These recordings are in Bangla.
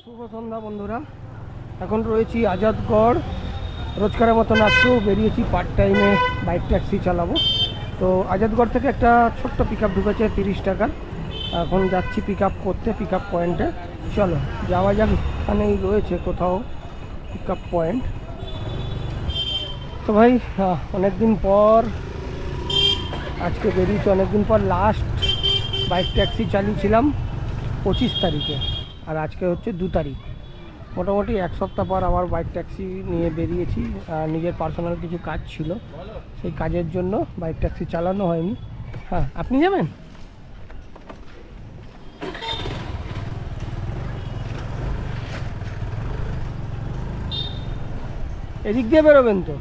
শুভ সন্ধ্যা বন্ধুরা, এখন রয়েছি আজাদগড়। রোজকারের মতন আজকেও বেরিয়েছি পার্ট টাইমে বাইক ট্যাক্সি চালাবো। তো আজাদগড় থেকে একটা ছোট্ট পিক আপ ঢুকেছে 30 টাকার। এখন যাচ্ছি পিক আপ করতে, পিক আপ পয়েন্টে। চলো যাওয়া যাক, এখানেই রয়েছে কোথাও পিক আপ পয়েন্ট। তো ভাই অনেক দিন পর আজকে বেরিয়েছি, অনেকদিন পর লাস্ট বাইক ট্যাক্সি চালিয়েছিলাম 25 তারিখে, আর আজকে হচ্ছে 2 তারিখ। মোটামুটি এক সপ্তাহ পর আবার বাইক ট্যাক্সি নিয়ে বেরিয়েছি। নিজের পার্সোনাল কিছু কাজ ছিল, সেই কাজের জন্য বাইক ট্যাক্সি চালানো হয়নি। হ্যাঁ, আপনি যাবেন? এদিক দিয়ে বেরোবেন তো?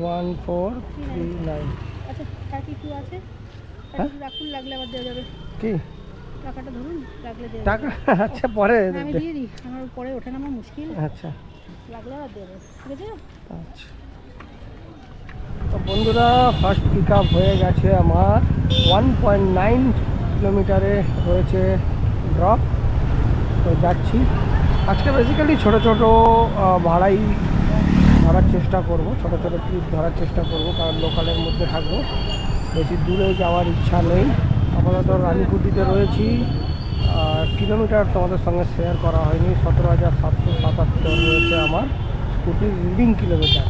1439। আচ্ছা, কিছু আছে রাখুন, লাগলে আবার দেওয়া যাবে। কি টাকাটা ধরুন, লাগলে দেওয়া টাকা? আচ্ছা পরে আমি দিয়ে দিই, আমার পরে ওঠানামা মুশকিল। আচ্ছা লাগলে আবার দেবে, ঠিক আছে? আচ্ছা। তো বন্ধুরা, ফার্স্ট পিক আপ হয়ে গেছে আমার। 1.9 কিলোমিটারে রয়েছে ড্রপ। তো যাচ্ছি আজকে বেসিক্যালি ছোট ছোট ভাড়াই ধরার চেষ্টা করব, ছোট ছোট ট্রিপ ধরার চেষ্টা করব, কারণ লোকালের মধ্যে থাকবো, বেশি দূরে যাওয়ার ইচ্ছা নেই। আপাতত রানীকুটিতে রয়েছি। কিলোমিটার তোমাদের সঙ্গে শেয়ার করা হয়নি, 17,777 রয়েছে আমার স্কুটির রিডিং কিলোমিটার।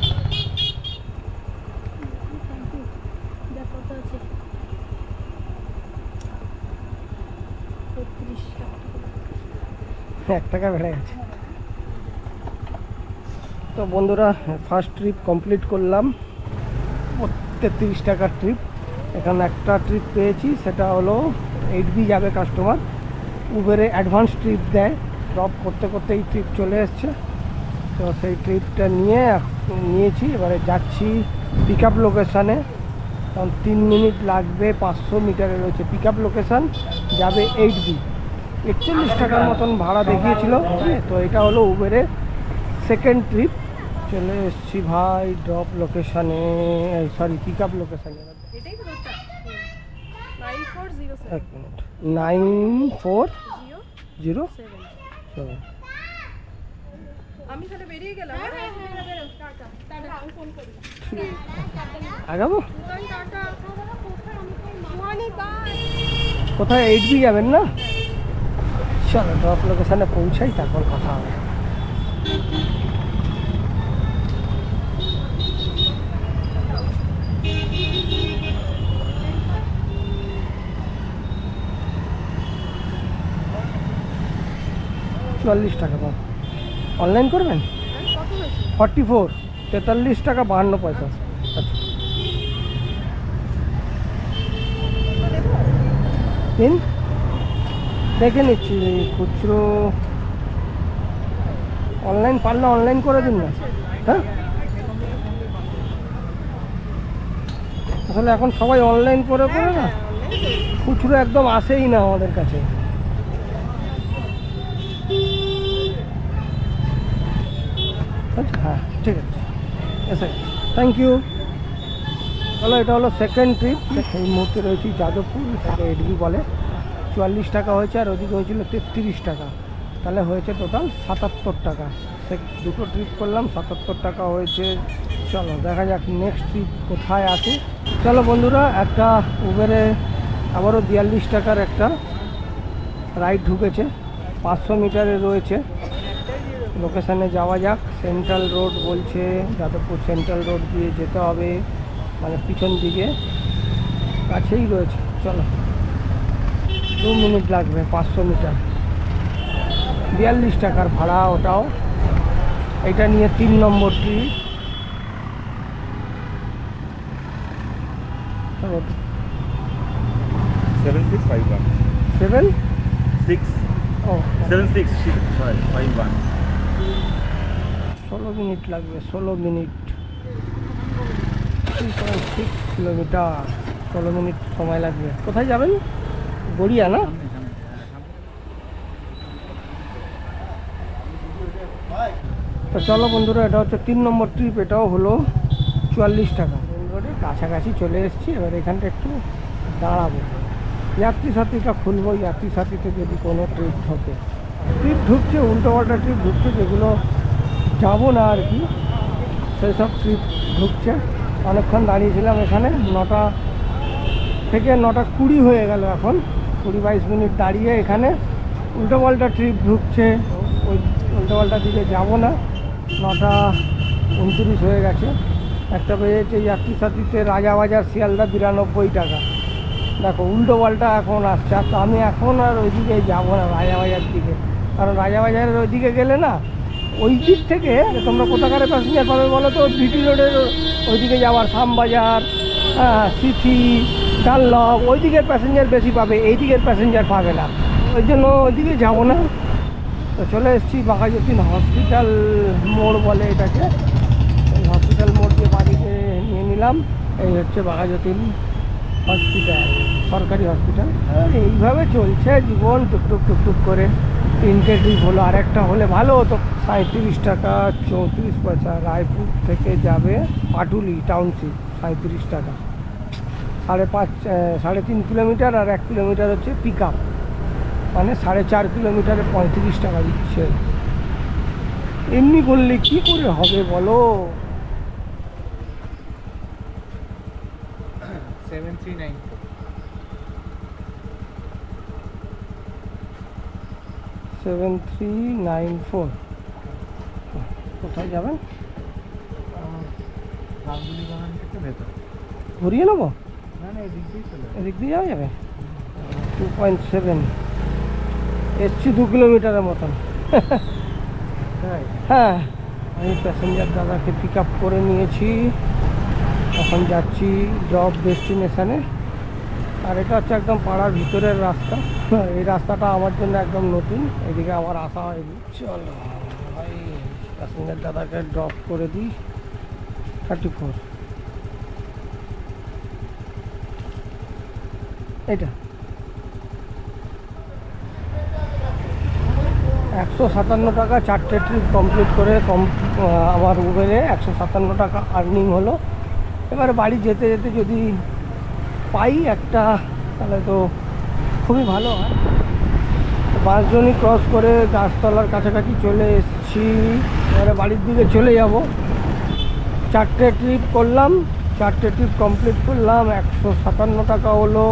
এক টাকা বেড়ে গেছে। তো বন্ধুরা, ফার্স্ট ট্রিপ কমপ্লিট করলাম, 33 টাকার ট্রিপ। এখানে একটা ট্রিপ পেয়েছি, সেটা হলো 8B যাবে কাস্টমার, উবেরে অ্যাডভান্স ট্রিপ দেয়। ড্রপ করতে করতে এই ট্রিপ চলে এসছে, তো সেই ট্রিপটা নিয়েছি। এবারে যাচ্ছি পিক আপ লোকেশানে, কারণ 3 মিনিট লাগবে। 500 মিটারে রয়েছে পিক আপ লোকেশান, যাবে 8B। 41 টাকার মতন ভাড়া দেখিয়েছিল। তো এটা হলো উবেরে সেকেন্ড ট্রিপ। চলে এসছি ভাই ড্রপ লোকেশানে, সরি পিক আপ লোকেশানে। এক মিনিট, 9407। আমি তাহলে বেরিয়ে গেলাম। আগাবো কোথায়? 8B যাবেন না? চলো ড্রপ লোকেশানে পৌঁছাই, তারপর কথা হবে। চুয়াল্লিশ টাকা পাব। অনলাইন করবেন? 44, 43 টাকা 52 পয়সা। আচ্ছা দিন, দেখে নিচ্ছি খুচরো। অনলাইন পারলে অনলাইন করে দিন না। হ্যাঁ, আসলে এখন সবাই অনলাইন করে না, খুচরো একদম আসেই না আমাদের কাছে। আচ্ছা হ্যাঁ, ঠিক আছে, এসে থ্যাংক ইউ। চলো, এটা হলো সেকেন্ড ট্রিপ। এই মুহূর্তে রয়েছি যাদবপুর, সেটা 8B বলে। 44 টাকা হয়েছে, আর ওদিকে হয়েছিল 33 টাকা, তাহলে হয়েছে টোটাল 77 টাকা। দুটো ট্রিপ করলাম, 77 টাকা হয়েছে। চলো দেখা যাক নেক্সট ট্রিপ কোথায় আছে। চলো বন্ধুরা, একটা উবেরে আবারও 42 টাকার একটা রাইড ঢুকেছে, 500 মিটারে রয়েছে। লোকেশানে যাওয়া যাক। সেন্ট্রাল রোড বলছে, যাদবপুর সেন্ট্রাল রোড দিয়ে যেতে হবে, মানে পিছন দিকে, কাছেই রয়েছে। চলো 2 মিনিট লাগবে, 500 মিটার। 42 টাকার ভাড়া ওটাও। এটা নিয়ে 3 নম্বর ট্রিপ। 7651 7 6 ও 7651 16 মিনিট লাগবে, 16 মিনিট। 3.6 কিলোমিটার, 16 মিনিট সময় লাগবে। কোথায় যাবেন? গড়িয়া না? তো চলো বন্ধুরা, এটা হচ্ছে 3 নম্বর ট্রিপ। এটাও হলো 44 টাকা। কাছাকাছি চলে এসেছি। এবার এখানটা একটু দাঁড়াবো, যাত্রী সাথীটা খুলবো, যাত্রী সাথীতে যদি কোনো ট্রিপ ঢোকে। ট্রিপ ঢুকছে, উল্টোপাল্টা ট্রিপ ঢুকছে, যেগুলো যাবো না আর কি, সেই সব ট্রিপ ঢুকছে। অনেকক্ষণ দাঁড়িয়েছিলাম এখানে, 9টা থেকে 9:20 হয়ে গেল, এখন 20-22 মিনিট দাঁড়িয়ে এখানে উল্টোপাল্টা ট্রিপ ঢুকছে। ওই উল্টোপাল্টার দিকে যাবো না, 9:29 হয়ে গেছে। একটা বেজেছে যাত্রী সাথীতে রাজাবাজার শিয়ালদা 92 টাকা। দেখো উল্টোপাল্টা এখন আসছে, আর তো আমি এখন আর ওইদিকে যাবো না রাজাবাজার দিকে, কারণ রাজাবাজারের ওইদিকে গেলে না, ওই দিক থেকে তোমরা কোথাকারে প্যাসেঞ্জার পাবে বলো তো? বিটি রোডের ওইদিকে যাওয়ার, শ্যামবাজার, সিথি, ডানলপ, ওই দিকের প্যাসেঞ্জার বেশি পাবে, এই দিকের প্যাসেঞ্জার পাবে না। ওই জন্য ওইদিকে যাবো না। তো চলে এসেছি বাঘাযতীন হসপিটাল মোড় বলে এটাকে, এই হসপিটাল মোড় দিয়ে বাড়িতে নিয়ে নিলাম। এই হচ্ছে বাঘাযতীন হসপিটাল, সরকারি হসপিটাল। এইভাবে চলছে জীবন, টুকটুক টুকটুক করে। 3টে ট্রিপ হলো, আর একটা হলে ভালো হতো। 37 টাকা 34 পয়সা। রায়পুর থেকে যাবে পাটুলি টাউনশিপ, 37 টাকা। 3.5 কিলোমিটার, আর 1 কিলোমিটার হচ্ছে পিক আপ, মানে 4.5 কিলোমিটারে 35 টাকা দিচ্ছে। এমনি করলে কি করে হবে বলো? 7394 7394। কোথায় যাবেন? গাঙ্গুলি বাগান থেকে ভেতর। ঘুরিয়ে নেবো? না না, এদিক দিয়ে চলে যাবে। এদিক দিয়ে যাওয়া যাবে? 2.7 এসছি 2 কিলোমিটারের মতন। তাই? হ্যাঁ, আমি প্যাসেঞ্জার দাদাকে পিক আপ করে নিয়েছি, এখন যাচ্ছি জব ডেস্টিনেশানে। আর এটা হচ্ছে একদম পাড়ার ভিতরের রাস্তা। এই রাস্তাটা আমার জন্য একদম নতুন, এদিকে আমার আসা হয়নি। চলো ভাই, প্যাসেঞ্জার দাদাকে ড্রপ করে দিই। 34 এটা 157 টাকা। 4টে ট্রিপ কমপ্লিট করে আমার উবেরে 157 টাকা আর্নিং হলো। এবারে বাড়ি যেতে যেতে যদি পাই একটা, তাহলে তো খুবই ভালো হয়। বাঁশজনি ক্রস করে গাছতলার কাছাকাছি চলে এসেছি, এবারে বাড়ির দিকে চলে যাব। 4টে ট্রিপ করলাম, 4টে ট্রিপ কমপ্লিট করলাম, 157 টাকা হলো।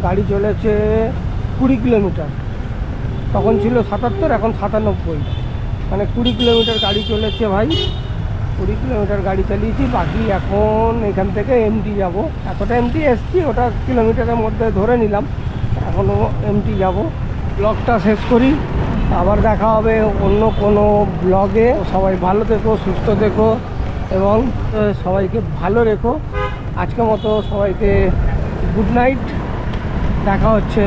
গাড়ি চলেছে 20 কিলোমিটার, তখন ছিল 77, এখন 97, মানে 20 কিলোমিটার গাড়ি চলেছে ভাই। 20 কিলোমিটার গাড়ি চালিয়েছি, বাকি এখন এখান থেকে এমটি যাব। এতটা এমটি এসছি, ওটা কিলোমিটারের মধ্যে ধরে নিলাম, এখনও এমটি যাব। ব্লগটা শেষ করি, আবার দেখা হবে অন্য কোনো ব্লগে। সবাই ভালো থেকো, সুস্থ থেকো, এবং সবাইকে ভালো রেখো। আজকের মতো সবাইকে গুড নাইট, দেখা হচ্ছে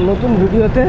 নতুন ভিডিওতে।